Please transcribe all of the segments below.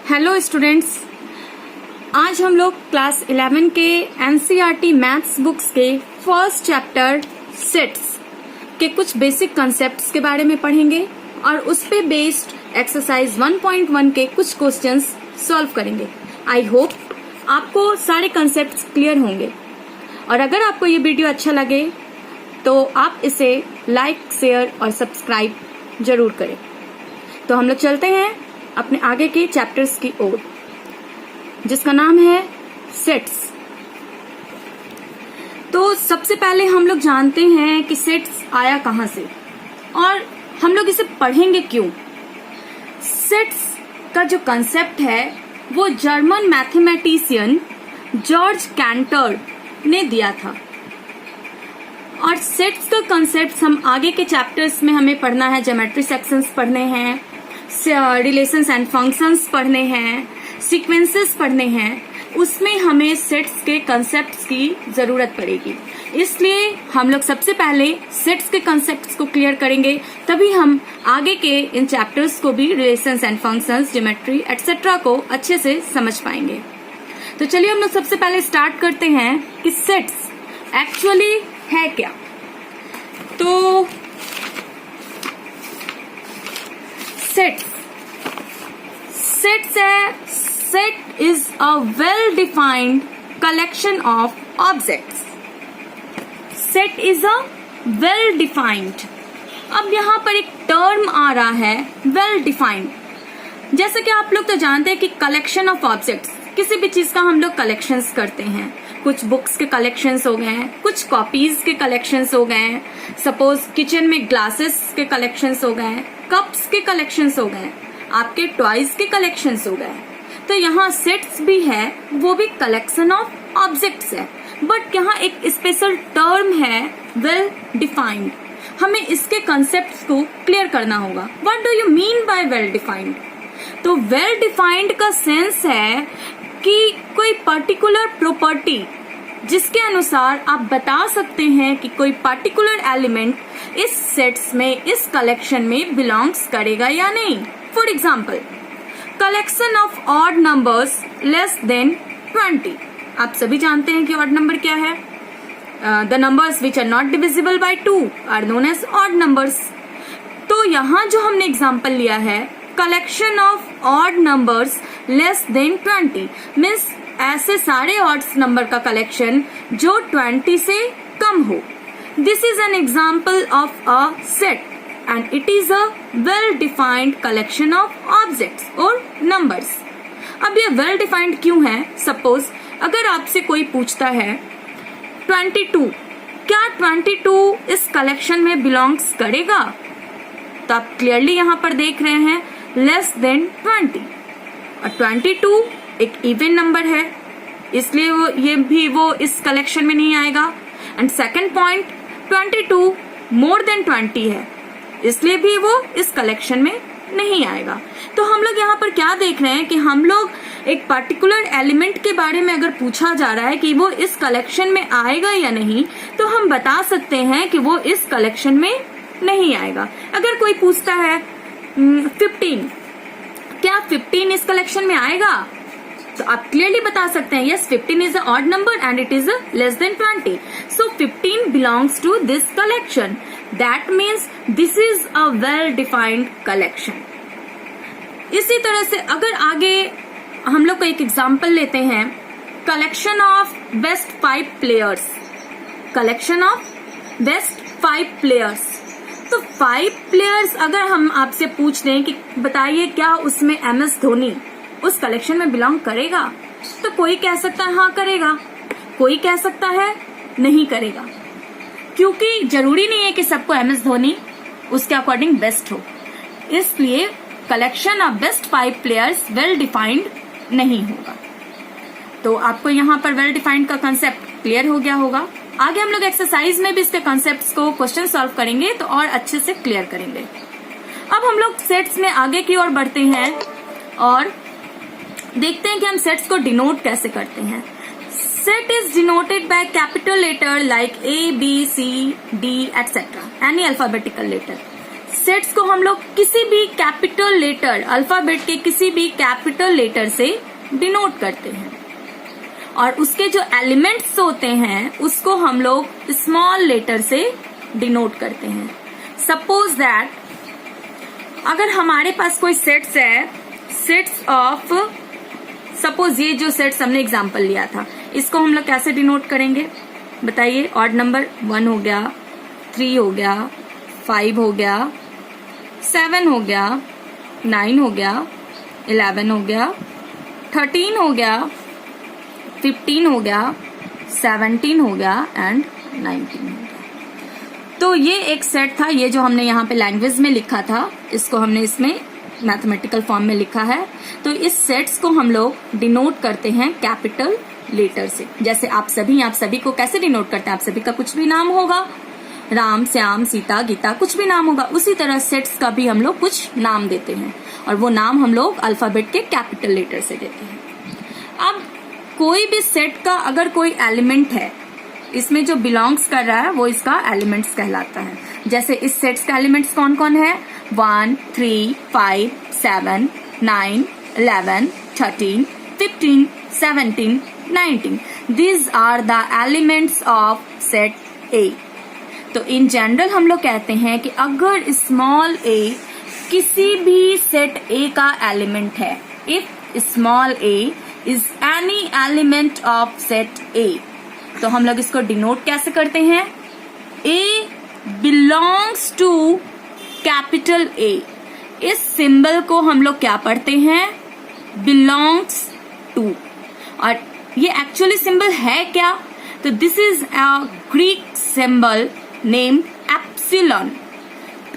Hello students, आज हम लोग क्लास 11 के एनसीईआरटी मैथ्स बुक्स के फर्स्ट चैप्टर सेट्स के कुछ बेसिक कंसेप्ट्स के बारे में पढ़ेंगे और उस पे बेस्ड एक्सरसाइज 1.1 के कुछ क्वेश्चंस सॉल्व करेंगे। आई होप आपको सारे कंसेप्ट्स क्लियर होंगे और अगर आपको ये वीडियो अच्छा लगे तो आप इसे लाइक, शेयर और सब्सक्राइब जरूर करें। तो हम लोग चलते हैं अपने आगे के चैप्टर्स की ओर, जिसका नाम है सेट्स। तो सबसे पहले हम लोग जानते हैं कि सेट्स आया कहां से और हम लोग इसे पढ़ेंगे क्यों। सेट्स का जो कंसेप्ट है वो जर्मन मैथमेटिशियन जॉर्ज कैंटर ने दिया था और सेट्स का कंसेप्ट हम आगे के चैप्टर्स में हमें पढ़ना है। ज्योमेट्री सेक्शंस पढ़ने हैं, रिलेशंस एंड फंक्शंस पढ़ने हैं, सीक्वेंसेस पढ़ने हैं, उसमें हमें सेट्स के कंसेप्ट्स की जरूरत पड़ेगी। इसलिए हम लोग सबसे पहले सेट्स के कंसेप्ट्स को क्लियर करेंगे, तभी हम आगे के इन चैप्टर्स को भी, relations and functions, geometry etcetera को अच्छे से समझ पाएंगे। तो चलिए हम लोग सबसे पहले स्टार्ट करते हैं कि सेट्स एक्चुअली है क्या। तो सेट्स है, set is a well defined collection of objects. Set is a well defined. अब यहां पर एक टर्म आ रहा है वेल डिफाइंड। जैसे कि आप लोग तो जानते हैं कि कलेक्शन ऑफ ऑब्जेक्ट्स, किसी भी चीज का हम लोग कलेक्शंस करते हैं। कुछ बुक्स के कलेक्शंस हो गए हैं, कुछ कॉपीज के कलेक्शंस हो गए हैं, सपोज किचन में ग्लासेस के कलेक्शंस हो गए हैं, कप्स के कलेक्शंस हो गए, आपके टॉयज के कलेक्शंस हो गए। तो यहाँ सेट्स भी है, वो भी कलेक्शन ऑफ ऑब्जेक्ट्स है, बट यहाँ एक स्पेशल टर्म है वेल डिफाइंड। हमें इसके कंसेप्ट्स को क्लियर करना होगा। What do you mean by well defined? तो वेल डिफाइंड का सेंस है कि कोई पर्टिकुलर प्रॉपर्टी जिसके अनुसार आप बता सकते हैं कि कोई पर्टिकुलर एलिमेंट इस सेट्स में, इस कलेक्शन में बिलोंग्स करेगा या नहीं। For example, collection of odd numbers less than 20। आप सभी जानते हैं कि ऑड नंबर क्या है। The numbers which are not divisible by 2 are known as odd numbers. तो यहाँ जो हमने एग्जाम्पल लिया है, collection of odd numbers less than 20 means ऐसे सारे ऑड्स नंबर का कलेक्शन जो 20 से कम हो। This is an example of a set and it is a well defined collection of objects और नंबर्स। अब ये वेल डिफाइंड क्यों है? सपोज अगर आपसे कोई पूछता है 22, क्या 22 इस कलेक्शन में बिलोंग्स करेगा? तो आप क्लियरली यहाँ पर देख रहे हैं लेस देन 20 और 22 एक इवन नंबर है, इसलिए वो इस कलेक्शन में नहीं आएगा। And second point, 22 more than 20 है, इसलिए भी वो इस कलेक्शन में नहीं आएगा। तो हम लोग यहाँ पर क्या देख रहे हैं कि हम लोग एक पर्टिकुलर एलिमेंट के बारे में अगर पूछा जा रहा है कि वो इस कलेक्शन में आएगा या नहीं, तो हम बता सकते हैं कि वो इस कलेक्शन में नहीं आएगा। अगर कोई पूछता है 15, क्या 15 इस कलेक्शन में आएगा? तो आप क्लियरली बता सकते हैं yes, 15 is a odd number and it is less than 20, so 15 belongs to this collection. That means this is a well defined collection. इसी तरह से अगर आगे हम लोग को एक एग्जाम्पल लेते हैं, collection of best 5 players. Collection of best 5 players, तो 5 प्लेयर्स अगर हम आपसे पूछ दें कि बताइए क्या उसमें MS धोनी उस कलेक्शन में बिलोंग करेगा, तो कोई कह सकता है हाँ करेगा, कोई कह सकता है नहीं करेगा, क्योंकि जरूरी नहीं है कि सबको MS धोनी उसके अकॉर्डिंग बेस्ट हो। इसलिए collection of best 5 players well defined नहीं होगा। तो आपको यहाँ पर वेल डिफाइंड का कंसेप्ट क्लियर हो गया होगा। आगे हम लोग एक्सरसाइज में भी इसके कॉन्सेप्ट्स को क्वेश्चन सॉल्व करेंगे तो और अच्छे से क्लियर करेंगे। अब हम लोग सेट्स में आगे की ओर बढ़ते हैं और देखते हैं कि हम सेट्स को डिनोट कैसे करते हैं। Set is denoted by capital letter like A, B, C, D, etc. Any alphabetical letter. Sets को हम लोग किसी भी कैपिटल लेटर, अल्फाबेट के किसी भी कैपिटल लेटर से डिनोट करते हैं, और उसके जो एलिमेंट्स होते हैं उसको हम लोग स्मॉल लेटर से डिनोट करते हैं। सपोज दैट अगर हमारे पास कोई सेट्स है, सेट्स ऑफ, सपोज ये जो सेट्स हमने एग्जांपल लिया था, इसको हम लोग कैसे डिनोट करेंगे बताइए? ऑड नंबर 1 हो गया, 3 हो गया, 5 हो गया, 7 हो गया, 9 हो गया, 11 हो गया, 13 हो गया, 15 हो गया, 17 हो गया एंड 19 हो गया। तो ये एक सेट था, ये जो हमने यहाँ पे लैंग्वेज में लिखा था, इसको हमने इसमें मैथमेटिकल फॉर्म में लिखा है। तो इस सेट्स को हम लोग डिनोट करते हैं कैपिटल लेटर से। जैसे आप सभी को कैसे डिनोट करते हैं? आप सभी का कुछ भी नाम होगा, राम, श्याम, सीता, गीता, कुछ भी नाम होगा। उसी तरह सेट्स का भी हम लोग कुछ नाम देते हैं, और वो नाम हम लोग अल्फाबेट के कैपिटल लेटर से देते हैं। अब कोई भी सेट का अगर कोई एलिमेंट है, इसमें जो बिलोंग्स कर रहा है वो इसका एलिमेंट्स कहलाता है। जैसे इस सेट्स का एलिमेंट्स कौन कौन है? 1, 3, 5, 7, 9, 11, 13, 15, 17, 19. These are the elements of set A. तो इन जनरल हम लोग कहते हैं कि अगर स्मॉल a किसी भी सेट A का एलिमेंट है, if small a is any element of set A, तो हम लोग इसको डिनोट कैसे करते हैं? A belongs to capital A। इस सिंबल को हम लोग क्या पढ़ते हैं? belongs to। और ये एक्चुअली सिंबल है क्या? तो this is a Greek symbol name epsilon.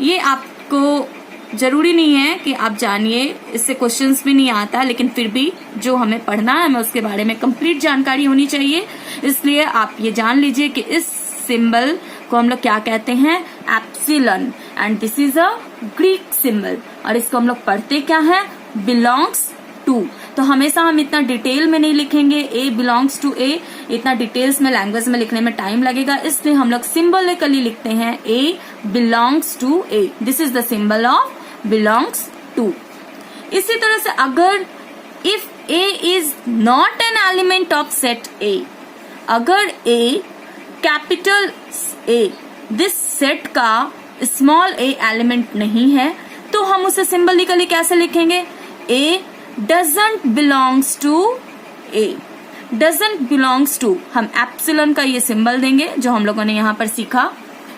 ये आपको जरूरी नहीं है कि आप जानिए, इससे क्वेश्चंस भी नहीं आता, लेकिन फिर भी जो हमें पढ़ना है हमें उसके बारे में कंप्लीट जानकारी होनी चाहिए। इसलिए आप ये जान लीजिए कि इस सिंबल को हम लोग क्या कहते हैं? Epsilon, and this is a Greek symbol. और इसको हम लोग पढ़ते क्या है? Belongs to. तो हमेशा हम इतना डिटेल में नहीं लिखेंगे ए बिलोंग्स टू ए, इतना डिटेल्स में लैंग्वेज में लिखने में टाइम लगेगा, इसलिए हम लोग सिंबलिकली लिखते हैं A belongs to A. This is the symbol of belongs to. इसी तरह से अगर if A is not an element of set A, अगर A capital A this set का स्मॉल ए एलिमेंट नहीं है, तो हम उसे सिंबलिकली कैसे लिखेंगे? A doesn't belongs to A, doesn't belongs to। हम एप्सिलॉन का ये सिंबल देंगे जो हम लोगों ने यहाँ पर सीखा,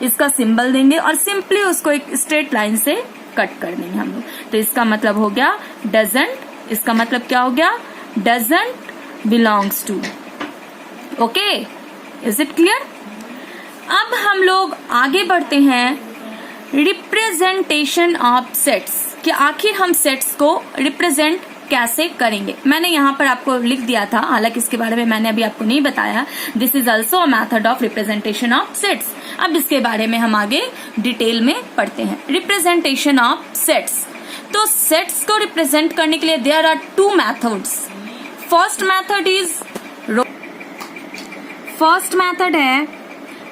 इसका सिंबल देंगे और सिंपली उसको एक स्ट्रेट लाइन से कट कर देंगे हम लोग। तो इसका मतलब हो गया doesn't, इसका मतलब क्या हो गया? doesn't belongs to। Okay, is it clear? अब हम लोग आगे बढ़ते हैं रिप्रेजेंटेशन ऑफ सेट्स, कि आखिर हम सेट्स को रिप्रेजेंट कैसे करेंगे। मैंने यहाँ पर आपको लिख दिया था, हालांकि इसके बारे में मैंने अभी आपको नहीं बताया। This is also a method of representation of sets. अब इसके बारे में हम आगे डिटेल में पढ़ते हैं। रिप्रेजेंटेशन ऑफ सेट्स, तो सेट्स को रिप्रेजेंट करने के लिए there are 2 methods. First method है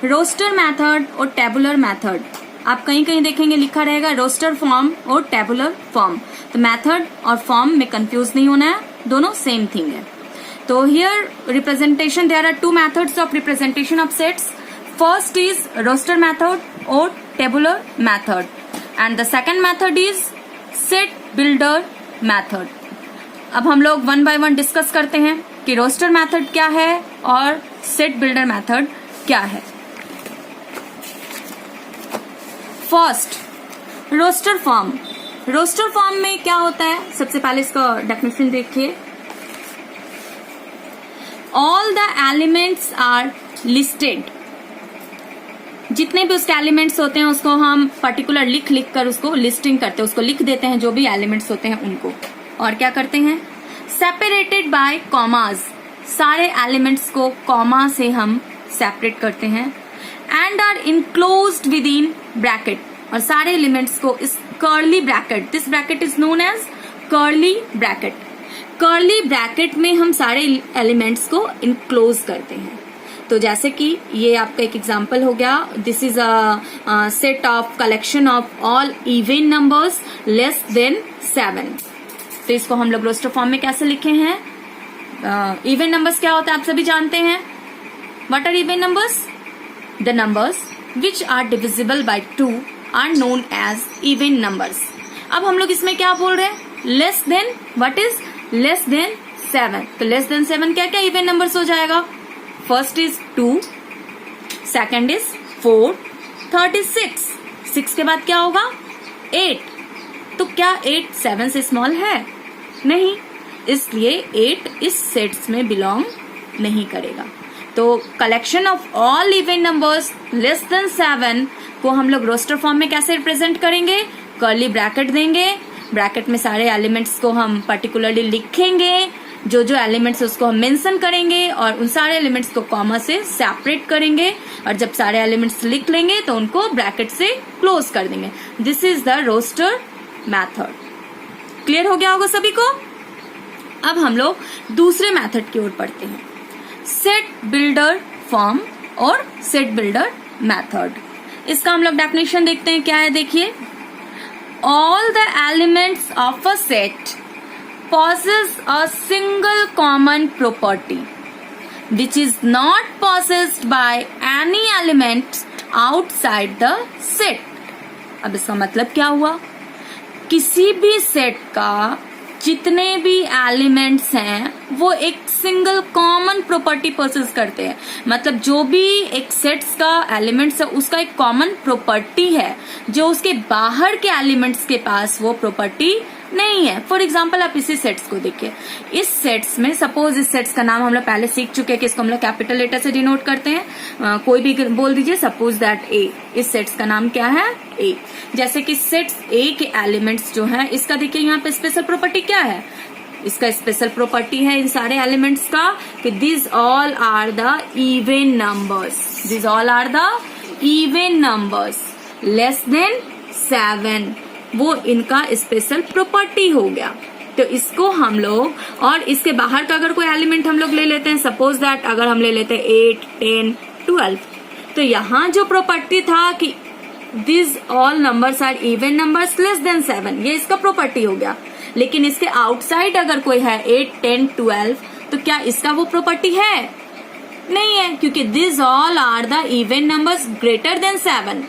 रोस्टर मेथड और टेबुलर मेथड। आप कहीं कहीं देखेंगे लिखा रहेगा रोस्टर फॉर्म और टेबुलर फॉर्म, तो मेथड और फॉर्म में कंफ्यूज नहीं होना है, दोनों सेम थिंग है। तो here representation, there are 2 methods of representation of sets. First is roster method और tabular method, and the second method is set builder method. अब हम लोग 1 by 1 डिस्कस करते हैं कि रोस्टर मेथड क्या है और सेट बिल्डर मेथड क्या है। First, roster form. Roster form में क्या होता है? सबसे पहले इसका डेफिनेशन देखिए। All the elements are listed. जितने भी उसके एलिमेंट्स होते हैं उसको हम पर्टिकुलर लिख कर उसको लिस्टिंग करते हैं, उसको लिख देते हैं जो भी एलिमेंट्स होते हैं उनको। और क्या करते हैं? Separated by commas. सारे एलिमेंट्स को कॉमा से हम सेपरेट करते हैं। And are enclosed within bracket, और सारे एलिमेंट्स को इस curly bracket, this bracket is known as curly bracket. Curly bracket में हम सारे एलिमेंट्स को इनक्लोज करते हैं। तो जैसे कि ये आपका एक एग्जाम्पल हो गया, this is a set of collection of all even numbers less than 7। तो इसको हम लोग रोस्टर फॉर्म में कैसे लिखे हैं? इवन नंबर्स क्या होता है आप सभी जानते हैं। What are even numbers? The numbers which are divisible by 2 are known as even numbers. अब हम लोग इसमें क्या बोल रहे हैं? Less than, what is less than 7? तो लेस देन 7 क्या क्या इवन नंबर्स हो जाएगा? First is 2, second is 4, third is 6 के बाद क्या होगा? 8। तो क्या 8 7 से स्मॉल है? नहीं, इसलिए 8 इस सेट्स में बिलोंग नहीं करेगा। तो collection of all even numbers less than 7 को हम लोग रोस्टर फॉर्म में कैसे रिप्रेजेंट करेंगे? कर्ली ब्रैकेट देंगे, ब्रैकेट में सारे एलिमेंट्स को हम पर्टिकुलरली लिखेंगे, जो जो एलिमेंट्स उसको हम मेंशन करेंगे और उन सारे एलिमेंट्स को कॉमा से सेपरेट करेंगे, और जब सारे एलिमेंट्स लिख लेंगे तो उनको ब्रैकेट से क्लोज कर देंगे। This is the roster method. Clear हो गया होगा सभी को? अब हम लोग दूसरे मेथड की ओर बढ़ते हैं, सेट बिल्डर फॉर्म और सेट बिल्डर मेथड। इसका हम लोग डेफिनेशन देखते हैं, क्या है देखिए। All the elements of a set possess a single common property which is not possessed by any element outside the set। अब इसका मतलब क्या हुआ? किसी भी सेट का जितने भी एलिमेंट्स हैं वो एक सिंगल कॉमन प्रॉपर्टी पोसेस करते हैं। मतलब जो भी एक सेट्स का एलिमेंट्स है उसका एक कॉमन प्रॉपर्टी है जो उसके बाहर के एलिमेंट्स के पास वो प्रॉपर्टी नहीं है। फॉर एग्जाम्पल आप इसी सेट्स को देखिए, इस सेट्स में सपोज इस सेट्स का नाम हम लोग पहले सीख चुके हैं कि इसको हम लोग कैपिटल लेटर से डिनोट करते हैं। कोई भी बोल दीजिए, सपोज दैट ए। इस सेट्स का नाम क्या है? ए। जैसे कि सेट्स ए के एलिमेंट्स जो है, इसका देखिए यहाँ पे स्पेशल प्रॉपर्टी क्या है? इसका स्पेशल प्रॉपर्टी है इन सारे एलिमेंट्स का कि this all are the even numbers. This all are the even numbers less than 7, वो इनका स्पेशल प्रॉपर्टी हो गया। तो इसको हम लोग, और इसके बाहर का अगर कोई एलिमेंट हम लोग ले लेते हैं, सपोज दैट अगर हम ले लेते हैं 8, 10, 12, तो यहाँ जो प्रॉपर्टी था कि this all numbers are even numbers less than 7, ये इसका प्रॉपर्टी हो गया। लेकिन इसके आउटसाइड अगर कोई है 8, 10, 12, तो क्या इसका वो प्रॉपर्टी है? नहीं है, क्योंकि this all are the even numbers greater than 7।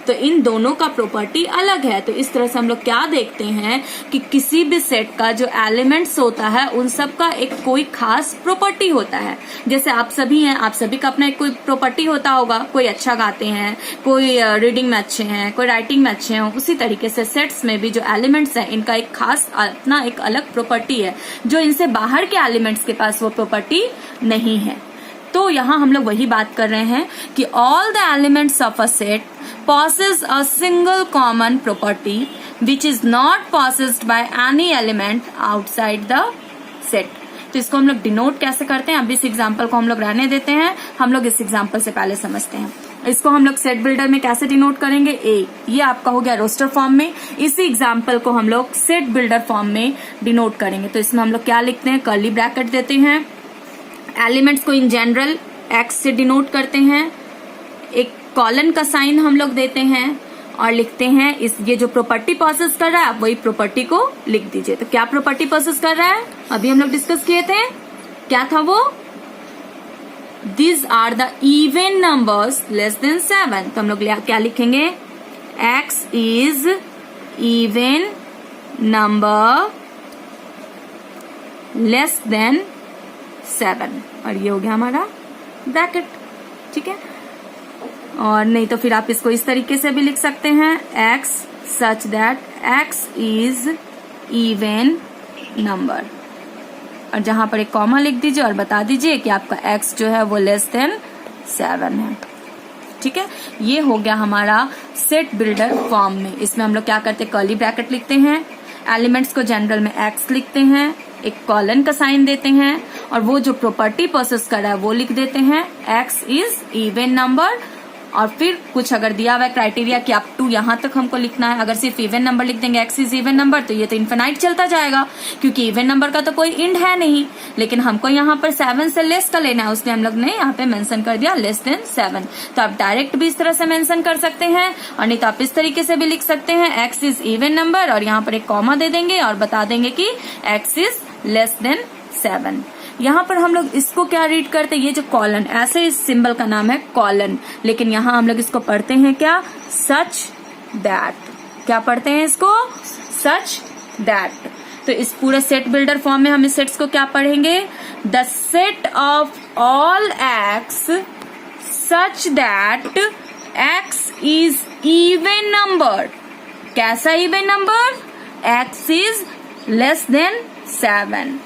तो इन दोनों का प्रॉपर्टी अलग है। तो इस तरह से हम लोग क्या देखते हैं कि किसी भी सेट का जो एलिमेंट्स होता है उन सब का एक कोई खास प्रॉपर्टी होता है। जैसे आप सभी हैं, आप सभी का अपना एक कोई प्रॉपर्टी होता होगा। कोई अच्छा गाते हैं, कोई रीडिंग में अच्छे हैं, कोई राइटिंग में अच्छे हैं। उसी तरीके से सेट्स में भी जो एलिमेंट्स हैं इनका एक खास अपना एक अलग प्रॉपर्टी है जो इनसे बाहर के एलिमेंट्स के पास वो प्रॉपर्टी नहीं है। तो यहाँ हम लोग वही बात कर रहे हैं कि all the elements of a set possess a single common property which is not possessed by any element outside the set। तो इसको हम लोग डिनोट कैसे करते हैं? अब इस एग्जाम्पल को हम लोग रहने देते हैं, हम लोग इस एग्जाम्पल से पहले समझते हैं। इसको हम लोग सेट बिल्डर में कैसे डिनोट करेंगे? ए। ये आपका हो गया रोस्टर फॉर्म में। इसी एग्जाम्पल को हम लोग सेट बिल्डर फॉर्म में डिनोट करेंगे। तो इसमें हम लोग क्या लिखते हैं? कर्ली ब्रैकेट देते हैं, एलिमेंट्स को इन जनरल एक्स से डिनोट करते हैं, एक कॉलन का साइन हम लोग देते हैं और लिखते हैं इस ये जो प्रॉपर्टी प्रोसेस कर रहा है आप वही प्रॉपर्टी को लिख दीजिए। तो क्या प्रॉपर्टी प्रोसेस कर रहा है? अभी हम लोग डिस्कस किए थे, क्या था वो? These are the even numbers less than 7। तो हम लोग क्या लिखेंगे? X is even number less than 7 और ये हो गया हमारा ब्रैकेट। ठीक है, और नहीं तो फिर आप इसको इस तरीके से भी लिख सकते हैं, x such that x is even number, और जहां पर एक कॉमा लिख दीजिए और बता दीजिए कि आपका x जो है वो लेस देन 7 है। ठीक है, ये हो गया हमारा सेट बिल्डर फॉर्म में। इसमें हम लोग क्या करते हैं? कर्ली ब्रैकेट लिखते हैं, एलिमेंट्स को जनरल में x लिखते हैं, एक कॉलन का साइन देते हैं और वो जो प्रॉपर्टी प्रोसेस कर रहा है वो लिख देते हैं, x इज इवन नंबर और फिर कुछ अगर दिया हुआ है क्राइटेरिया कि अप टू यहाँ तक हमको लिखना है, अगर सिर्फ इवन नंबर लिख देंगे x इज इवन नंबर तो ये तो इन्फिनाइट चलता जाएगा, क्योंकि इवन नंबर का तो कोई इंड है नहीं। लेकिन हमको यहाँ पर 7 से लेस का लेना है, उसने हम लोग ने यहाँ पे मेंशन कर दिया लेस देन 7। तो आप डायरेक्ट भी इस तरह से मेंशन कर सकते हैं, और नहीं तो आप इस तरीके से भी लिख सकते हैं x इज इवन नंबर और यहाँ पर एक कॉमा दे देंगे और बता देंगे कि x इज लेस देन 7। यहाँ पर हम लोग इसको क्या रीड करते हैं, ये जो कॉलन, ऐसे इस सिंबल का नाम है कॉलन, लेकिन यहाँ हम लोग इसको पढ़ते हैं क्या, सच दैट। क्या पढ़ते हैं इसको, सच दैट। तो इस पूरे सेट बिल्डर फॉर्म में हम इस सेट्स को क्या पढ़ेंगे, the set of all X such that X is even number. कैसा even number, X is less than 7।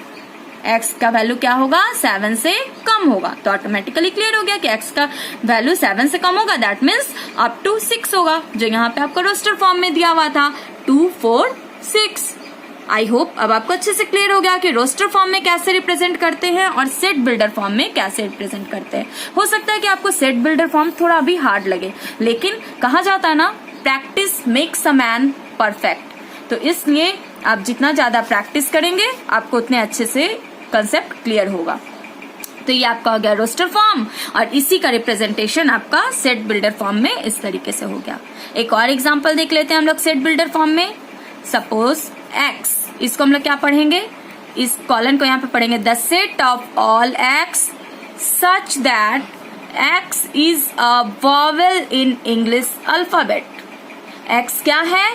x का वैल्यू क्या होगा, 7 से कम होगा। तो ऑटोमेटिकली क्लियर हो गया कि x का वैल्यू 7 से कम होगा, दैट मीन्स अप टू 6 होगा, जो यहाँ पे आपको रोस्टर फॉर्म में दिया हुआ था 2 4 6। आई होप अब आपको अच्छे से क्लियर हो गया कि रोस्टर फॉर्म में कैसे रिप्रेजेंट करते हैं और सेट बिल्डर फॉर्म में कैसे रिप्रेजेंट करते हैं। हो सकता है कि आपको सेट बिल्डर फॉर्म थोड़ा अभी हार्ड लगे, लेकिन कहा जाता है ना, practice makes a man perfect. तो इसलिए आप जितना ज्यादा प्रैक्टिस करेंगे आपको उतने अच्छे से कंसेप्ट क्लियर होगा। तो ये आपका हो गया रोस्टर फॉर्म, और इसी का रिप्रेजेंटेशन आपका सेट बिल्डर फॉर्म में इस तरीके से हो गया। एक और एग्जांपल देख लेते हैं हम लोग सेट बिल्डर फॉर्म में। सपोज x, इसको हम लोग क्या पढ़ेंगे, इस कॉलन को यहाँ पे पढ़ेंगे the set of all x such that x is a vowel in English alphabet. x क्या है,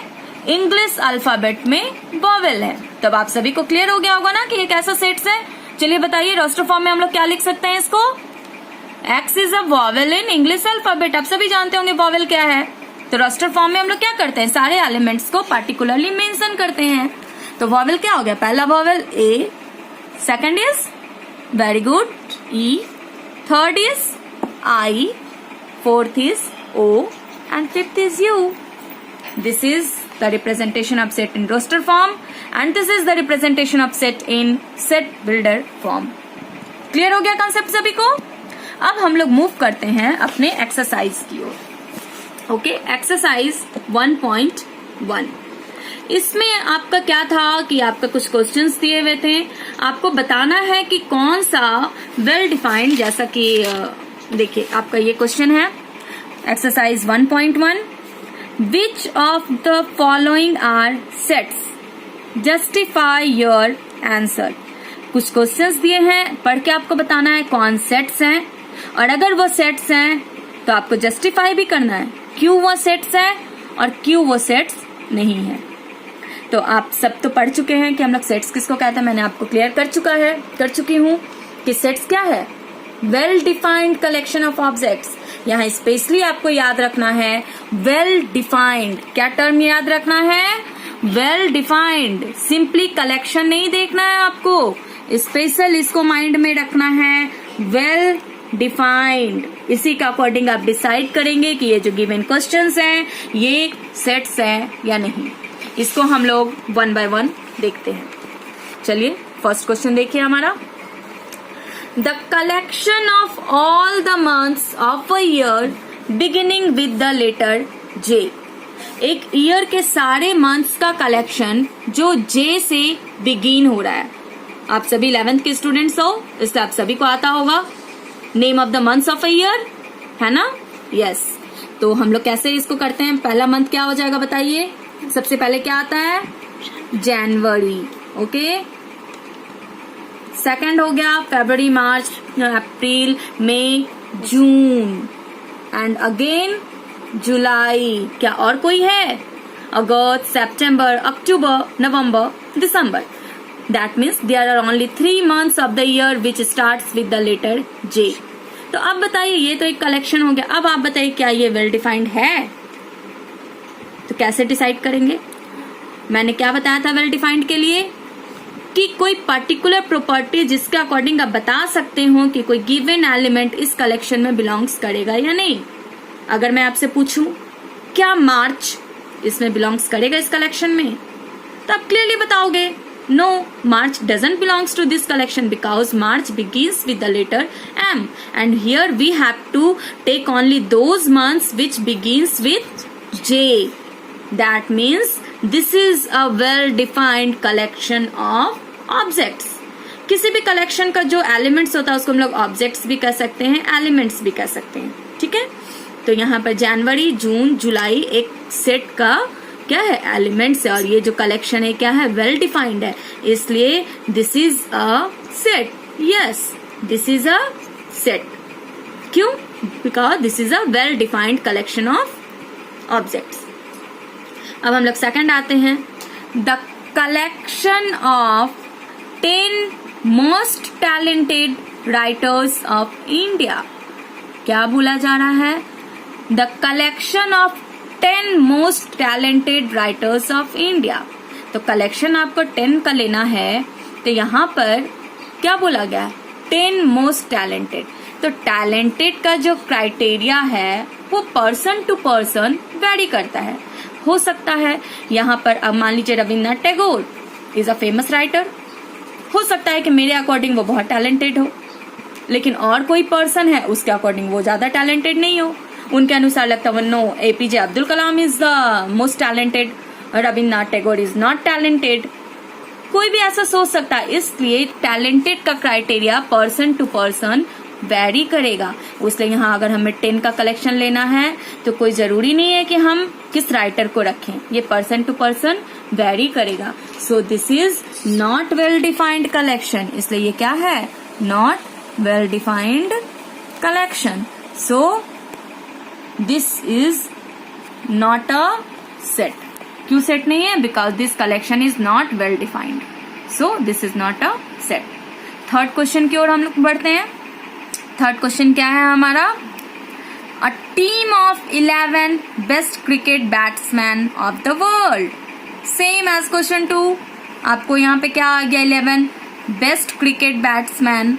इंग्लिश अल्फाबेट में वॉवेल है। तब आप सभी को क्लियर हो गया होगा ना कि ये कैसा सेट्स है। चलिए बताइए रोस्टर फॉर्म में हम लोग क्या लिख सकते हैं इसको, x is a vowel in English alphabet. आप सभी जानते होंगे वॉवेल क्या है। तो रोस्टर फॉर्म में हम लोग क्या करते हैं, सारे एलिमेंट्स को पार्टिकुलरली मेंशन करते हैं। तो वॉवेल क्या हो गया, पहला vowel A, second is very good E, third is I, fourth is O and fifth is U. This is the representation of set in roster form and this is the representation of set in set builder form. Clear हो गया concept सभी को। अब हम लोग move करते हैं अपने एक्सरसाइज की ओर। Okay, exercise 1.1। इसमें आपका क्या था कि आपका कुछ क्वेश्चंस दिए हुए थे, आपको बताना है कि कौन सा वेल डिफाइंड, जैसा कि देखिए आपका ये क्वेश्चन है exercise 1.1, Which of the following are sets? Justify your answer. कुछ क्वेश्चंस दिए हैं, पढ़ के आपको बताना है कौन सेट्स हैं, और अगर वो सेट्स हैं तो आपको जस्टिफाई भी करना है क्यों वो सेट्स हैं और क्यों वो सेट्स नहीं है। तो आप सब तो पढ़ चुके हैं कि हम लोग सेट्स किसको कहते हैं, मैंने आपको क्लियर कर चुकी हूँ कि सेट्स क्या है, well defined collection of objects. यहाँ स्पेशली आपको याद रखना है वेल डिफाइंड। क्या टर्म याद रखना है, वेल डिफाइंड। सिंपली कलेक्शन नहीं देखना है आपको, स्पेशल इसको माइंड में रखना है, वेल डिफाइंड। इसी के अकॉर्डिंग आप डिसाइड करेंगे कि ये जो गिवन क्वेश्चंस हैं ये सेट्स हैं या नहीं। इसको हम लोग 1 by 1 देखते हैं। चलिए फर्स्ट क्वेश्चन देखिए हमारा, The collection of all the months of a year beginning with the letter J। एक ईयर के सारे मंथ्स का कलेक्शन जो J से बिगिन हो रहा है। आप सभी 11th के स्टूडेंट्स हो, इसलिए आप सभी को आता होगा name of the months of a year, है ना। यस, तो हम लोग कैसे इसको करते हैं, पहला मंथ क्या हो जाएगा बताइए। सबसे पहले क्या आता है, जनवरी। ओके, सेकंड हो गया फरवरी, मार्च, अप्रैल, मई, जून, एंड अगेन जुलाई। क्या और कोई है, अगस्त, सितंबर, अक्टूबर, नवंबर, दिसंबर। That means there are only 3 months of the year which starts with the letter J. तो अब बताइए, ये तो एक कलेक्शन हो गया। अब आप बताइए क्या ये वेल डिफाइंड है, तो कैसे डिसाइड करेंगे। मैंने क्या बताया था वेल डिफाइंड के लिए कि कोई पर्टिकुलर प्रॉपर्टी जिसके अकॉर्डिंग आप बता सकते हो कि कोई गिवन एलिमेंट इस कलेक्शन में बिलोंग्स करेगा या नहीं। अगर मैं आपसे पूछूं क्या मार्च इसमें बिलोंग्स करेगा इस कलेक्शन में, तो आप क्लियरली बताओगे No, March doesn't belongs to this collection because March begins with the letter M, and here we have to take only those months which begins with J. That means this is a well defined collection of objects. किसी भी collection का जो elements होता है उसको हम लोग objects भी कह सकते हैं, एलिमेंट्स भी कह सकते हैं. ठीक है, तो यहाँ पर जनवरी, जून, जुलाई एक सेट का क्या है, एलिमेंट्स है, और ये जो कलेक्शन है क्या है, वेल डिफाइंड है, इसलिए this is a set. Yes, this is a set. क्यों? Because this is a well defined collection of objects. अब हम लोग सेकंड आते हैं. The collection of 10 most talented writers of India. क्या बोला जा रहा है? The collection of 10 most talented writers of India. तो कलेक्शन आपको 10 का लेना है, तो यहाँ पर क्या बोला गया है, 10 मोस्ट टैलेंटेड. तो टैलेंटेड का जो क्राइटेरिया है वो पर्सन टू पर्सन वेरी करता है. हो सकता है यहाँ पर अब मान लीजिए Rabindranath Tagore is a famous writer, हो सकता है कि मेरे अकॉर्डिंग वो बहुत टैलेंटेड हो, लेकिन और कोई पर्सन है उसके अकॉर्डिंग वो ज्यादा टैलेंटेड नहीं हो. उनके अनुसार लगता है no, APJ Abdul Kalam is the most talented, Rabindranath Tagore is not talented. कोई भी ऐसा सोच सकता है, इसलिए टैलेंटेड का criteria person to person vary करेगा. इसलिए यहाँ अगर हमें 10 का कलेक्शन लेना है तो कोई जरूरी नहीं है कि हम किस राइटर को रखें, ये पर्सन टू पर्सन वेरी करेगा. सो this is not well defined collection, इसलिए ये क्या है, not well defined collection. So this is not a set. क्यों सेट नहीं है? Because this collection is not well defined, so this is not a set. Third question की ओर हम लोग बढ़ते हैं. थर्ड क्वेश्चन क्या है हमारा? A team of 11 best cricket batsman of the world. Same as question 2. आपको यहाँ पे क्या आ गया, 11 बेस्ट क्रिकेट बैट्समैन.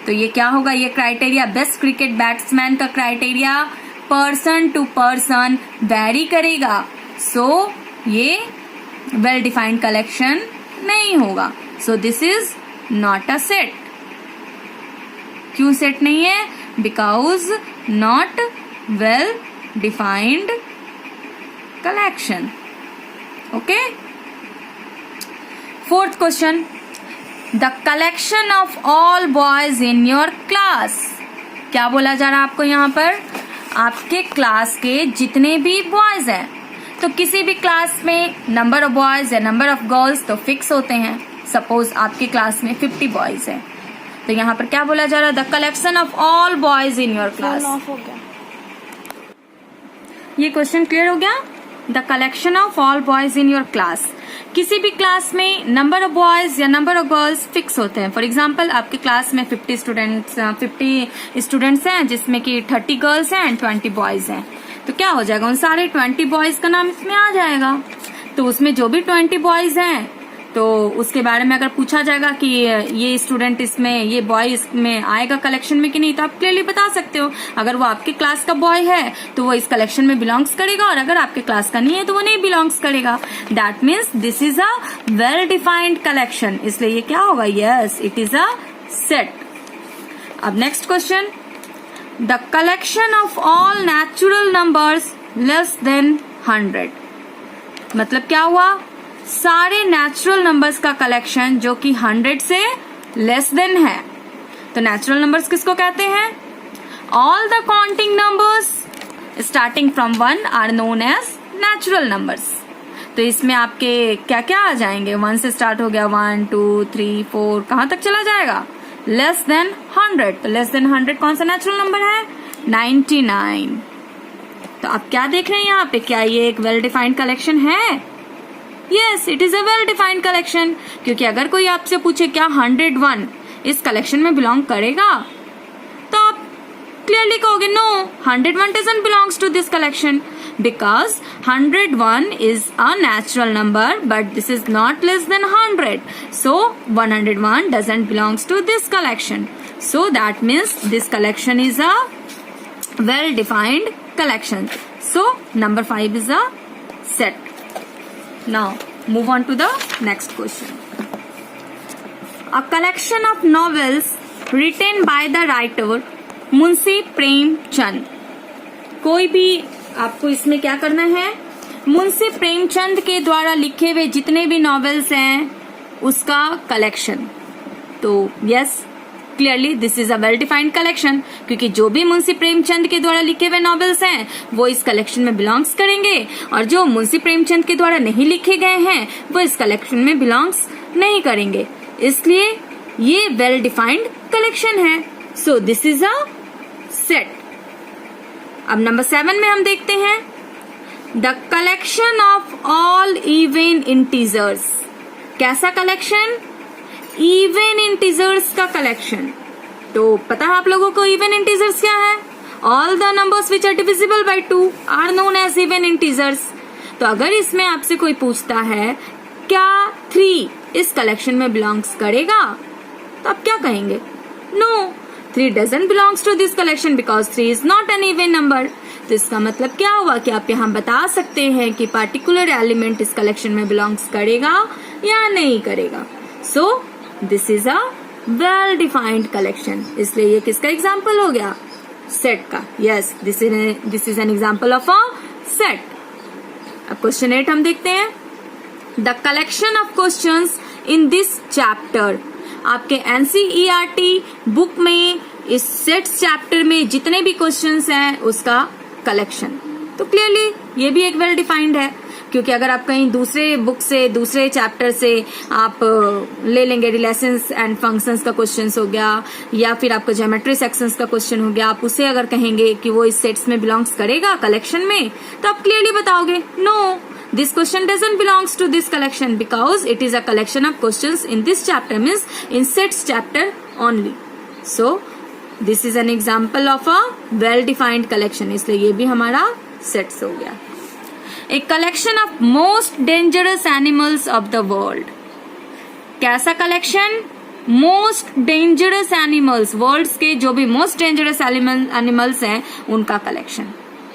तो ये क्या होगा, ये क्राइटेरिया बेस्ट क्रिकेट बैट्समैन का criteria person to person vary करेगा. सो ये वेल डिफाइंड कलेक्शन नहीं होगा. So this is not a set. क्यों सेट नहीं है? Because not well defined collection. Okay. Fourth question. The collection of all boys in your class. क्या बोला जा रहा है आपको यहाँ पर? आपके क्लास के जितने भी बॉयज हैं, तो किसी भी क्लास में नंबर ऑफ बॉयज या नंबर ऑफ गर्ल्स तो फिक्स होते हैं. सपोज आपके क्लास में 50 बॉयज हैं, तो यहाँ पर क्या बोला जा रहा है, the collection of all boys in your class. ये क्वेश्चन क्लियर हो गया? The collection of all boys in your class. किसी भी क्लास में नंबर ऑफ बॉयज या नंबर ऑफ गर्ल्स फिक्स होते हैं. फॉर एग्जाम्पल आपके क्लास में 50 स्टूडेंट्स हैं, जिसमें कि 30 गर्ल्स हैं एंड 20 बॉयज हैं. तो क्या हो जाएगा, उन सारे 20 बॉयज का नाम इसमें आ जाएगा. तो उसमें जो भी 20 बॉयज हैं, तो उसके बारे में अगर पूछा जाएगा कि ये स्टूडेंट इसमें, ये बॉय इसमें आएगा कलेक्शन में कि नहीं, तो आप क्लियरली बता सकते हो. अगर वो आपके क्लास का बॉय है तो वो इस कलेक्शन में बिलोंग्स करेगा, और अगर आपके क्लास का नहीं है तो वो नहीं बिलोंग्स करेगा. That means this is a well defined collection, इसलिए ये क्या होगा, yes it is a set. अब next question. The collection of all natural numbers less than 100. मतलब क्या हुआ, सारे नेचुरल नंबर्स का कलेक्शन जो कि 100 से लेस देन है. तो नेचुरल नंबर्स किसको कहते हैं? All the counting numbers starting from 1 are known as natural numbers. तो इसमें आपके क्या क्या आ जाएंगे? 1 से स्टार्ट हो गया, 1 2 3 4, कहां तक चला जाएगा? Less than 100. तो लेस देन 100 कौन सा नेचुरल नंबर है? 99. तो आप क्या देख रहे हैं यहाँ पे, क्या ये एक वेल डिफाइंड कलेक्शन है? Yes, it is a well defined collection. क्योंकि अगर कोई आपसे पूछे क्या 101 इस कलेक्शन में बिलोंग करेगा, तो आप क्लियरली कहोगे no, 101 doesn't belongs to this collection, because 101 is a natural number but this is not less than 100. So 101 doesn't belongs to this collection. So that means this collection is a well defined collection. सो number 5 is a set. Now move on to the next question. A collection of novels written by the writer Munshi Premchand. कोई भी आपको इसमें क्या करना है, मुंशी प्रेमचंद के द्वारा लिखे हुए जितने भी नॉवेल्स हैं उसका कलेक्शन। तो yes, clearly this is a well defined collection, क्योंकि जो भी मुंशी प्रेमचंद के द्वारा लिखे हुए नॉवेल्स हैं वो इस कलेक्शन में बिलोंग्स करेंगे, और जो मुंशी प्रेमचंद के द्वारा नहीं लिखे गए हैं वो इस कलेक्शन में बिलोंग्स नहीं करेंगे। इसलिए ये वेल डिफाइंड कलेक्शन है। सो दिस इज अ सेट। अब नंबर 7 में हम देखते हैं the collection of all even integers. कैसा कलेक्शन? इवन इंटीजर्स का कलेक्शन। तो पता है आप लोगों को इवन इंटीजर्स क्या है? All the numbers which are divisible by 2 are known as even integers. तो अगर इसमें आपसे कोई पूछता है क्या 3 इस कलेक्शन में बिलोंग्स करेगा, तो आप क्या कहेंगे? No, 3 doesn't belongs to this collection because 3 is not an even number। तो इसका मतलब क्या हुआ कि आप यहाँ बता सकते हैं कि पार्टिकुलर एलिमेंट इस कलेक्शन में बिलोंग्स करेगा या नहीं करेगा। सो this is a well defined collection. इसलिए ये किसका एग्जाम्पल हो गया? सेट का। Yes, this is an example of a set. अब क्वेश्चन 8 हम देखते हैं। The collection of questions in this chapter. आपके एनसीईआरटी बुक में इस सेट्स चैप्टर में जितने भी क्वेश्चंस हैं उसका कलेक्शन। तो क्लियरली ये भी एक वेल डिफाइंड है, क्योंकि अगर आप कहीं दूसरे बुक से, दूसरे चैप्टर से आप ले लेंगे, रिलेशंस एंड फंक्शंस का क्वेश्चन हो गया, या फिर आपका ज्योमेट्री सेक्शंस का क्वेश्चन हो गया, आप उसे अगर कहेंगे कि वो इस सेट्स में बिलोंग्स करेगा कलेक्शन में, तो आप क्लियरली बताओगे no, this question doesn't belongs to this collection because it is a collection of questions in this chapter, means in sets chapter only। so this is an example of a well defined collection, इसलिए ये भी हमारा sets हो गया। a collection of most dangerous animals of the world। कैसा collection? most dangerous animals, worlds के जो भी most dangerous animals हैं उनका collection।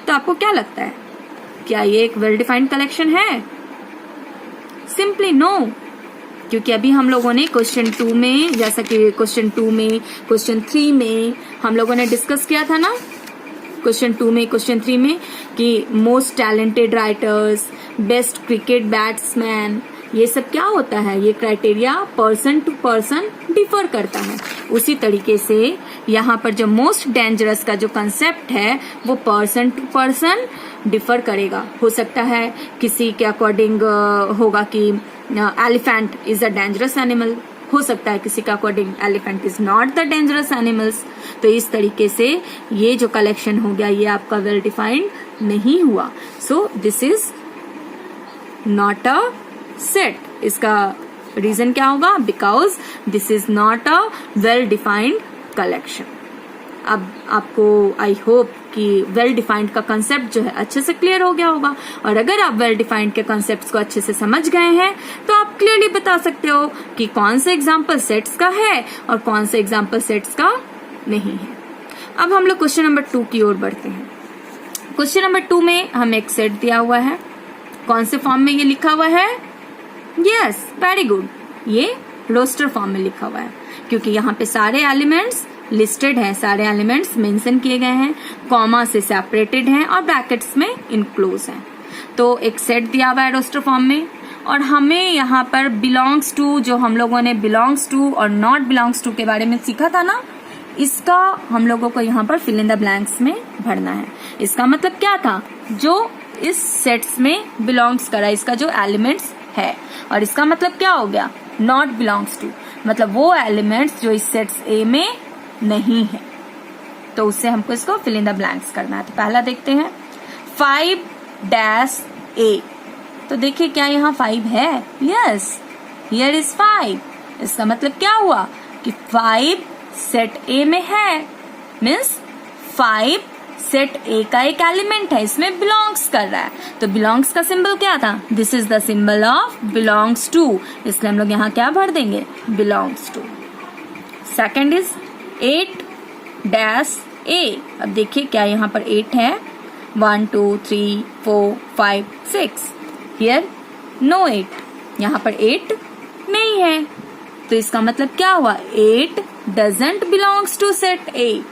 तो आपको क्या लगता है, क्या ये एक वेल डिफाइंड कलेक्शन है? सिंपली नो, क्योंकि अभी हम लोगों ने क्वेश्चन 2 में, जैसा कि क्वेश्चन 2 में, क्वेश्चन 3 में हम लोगों ने डिस्कस किया था ना, क्वेश्चन 2 में, क्वेश्चन 3 में, कि most talented writers, best cricket batsman, ये सब क्या होता है? ये criteria person to person differ करता है। उसी तरीके से यहाँ पर जो मोस्ट डेंजरस का जो कंसेप्ट है वो पर्सन टू पर्सन डिफर करेगा। हो सकता है किसी के अकॉर्डिंग होगा कि elephant is a dangerous animal, हो सकता है किसी के according elephant is not the dangerous animals. तो इस तरीके से ये जो कलेक्शन हो गया ये आपका वेल डिफाइंड नहीं हुआ। सो this is not a set. इसका रीजन क्या होगा? Because this is not a well defined collection. अब आपको आई होप कि वेल डिफाइंड का कंसेप्ट जो है अच्छे से क्लियर हो गया होगा, और अगर आप वेल डिफाइंड के कंसेप्ट्स को अच्छे से समझ गए हैं तो आप क्लियरली बता सकते हो कि कौन से एग्जाम्पल सेट्स का है और कौन से एग्जाम्पल सेट्स का नहीं है। अब हम लोग क्वेश्चन नंबर 2 की ओर बढ़ते हैं। क्वेश्चन नंबर 2 में हमें एक सेट दिया हुआ है। कौन से फॉर्म में ये लिखा हुआ है? यस, वेरी गुड, ये रोस्टर फॉर्म में लिखा हुआ है, क्योंकि यहाँ पे सारे एलिमेंट्स लिस्टेड हैं, सारे एलिमेंट्स मेंशन किए गए हैं, कॉमा से सेपरेटेड हैं और ब्रैकेट्स में इनक्लोज हैं। तो एक सेट दिया हुआ है रोस्टर फॉर्म में, और हमें यहाँ पर बिलोंग्स टू, जो हम लोगों ने बिलोंग्स टू और नॉट बिलोंग्स टू के बारे में सीखा था ना, इसका हम लोगों को यहाँ पर फिल इन द ब्लैंक्स में भरना है। इसका मतलब क्या था? जो इस सेट्स में बिलोंग्स करा, इसका जो एलिमेंट्स है, और इसका मतलब क्या हो गया? नॉट बिलोंग्स टू, मतलब वो एलिमेंट्स जो इस सेट्स ए में नहीं है। तो उससे हमको इसको फिल इन द ब्लैंक्स करना है। तो पहला देखते हैं 5-A। तो देखिए क्या यहाँ 5 है? Yes, here is 5। इसका मतलब क्या हुआ कि 5 सेट ए में है, मीन्स 5 सेट ए का एक एलिमेंट है, इसमें बिलोंग्स कर रहा है। तो बिलोंग्स का सिंबल क्या था? This is the symbol of belongs to, इसलिए हम लोग यहाँ क्या भर देंगे? Belongs to. Second is 8-A। अब देखिए क्या यहाँ पर 8 है? 1 2 3 4 5 6। हियर नो 8, यहाँ पर 8 नहीं है। तो इसका मतलब क्या हुआ, 8 doesn't belongs to set A.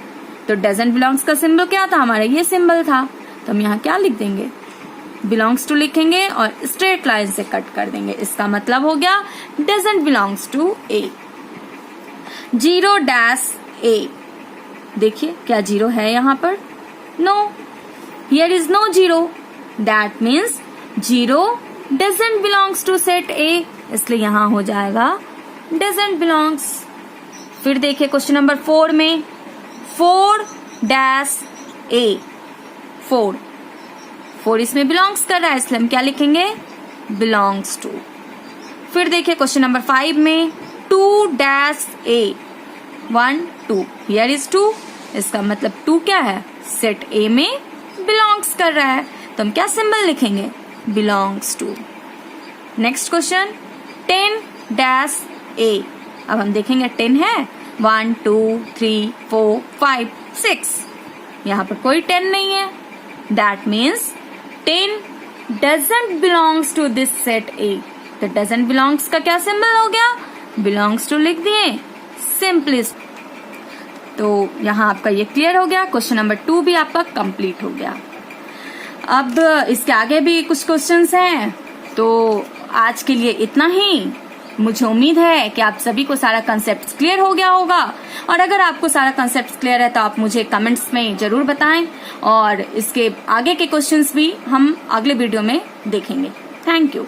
तो डजंट बिलोंग्स का सिंबल क्या था हमारा, ये सिंबल था। तो हम यहाँ क्या लिख देंगे, बिलोंग्स टू लिखेंगे और स्ट्रेट लाइन से कट कर देंगे। इसका मतलब हो गया doesn't belongs to A. 0 dash A, देखिए क्या 0 है यहाँ पर, no, here is no 0, that means 0 doesn't belongs to set A, इसलिए यहाँ हो जाएगा डजंट बिलोंग्स। फिर देखिए क्वेश्चन नंबर 4 में 4 डैश ए, 4 इसमें बिलोंग्स कर रहा है, इसलिए हम क्या लिखेंगे, बिलोंग्स टू। फिर देखिए क्वेश्चन नंबर 5 में 2 डैश ए, 1 2, हियर इज 2, इसका मतलब 2 क्या है, सेट ए में बिलोंग्स कर रहा है, तो हम क्या सिंबल लिखेंगे, belongs to. Next question 10 dash A, अब हम देखेंगे 10 है, 1 2 3 4 5 6, यहाँ पर कोई 10 नहीं है, that means 10 doesn't belongs to this set A. तो डजंट बिलोंग्स का क्या सिंबल हो गया, बिलोंग्स टू लिख दिए, सिंपली। तो यहाँ आपका ये क्लियर हो गया, क्वेश्चन नंबर 2 भी आपका कंप्लीट हो गया। अब इसके आगे भी कुछ क्वेश्चंस हैं, तो आज के लिए इतना ही। मुझे उम्मीद है कि आप सभी को सारा कंसेप्ट क्लियर हो गया होगा, और अगर आपको सारा कंसेप्ट क्लियर है तो आप मुझे कमेंट्स में जरूर बताएं, और इसके आगे के क्वेश्चंस भी हम अगले वीडियो में देखेंगे। Thank you.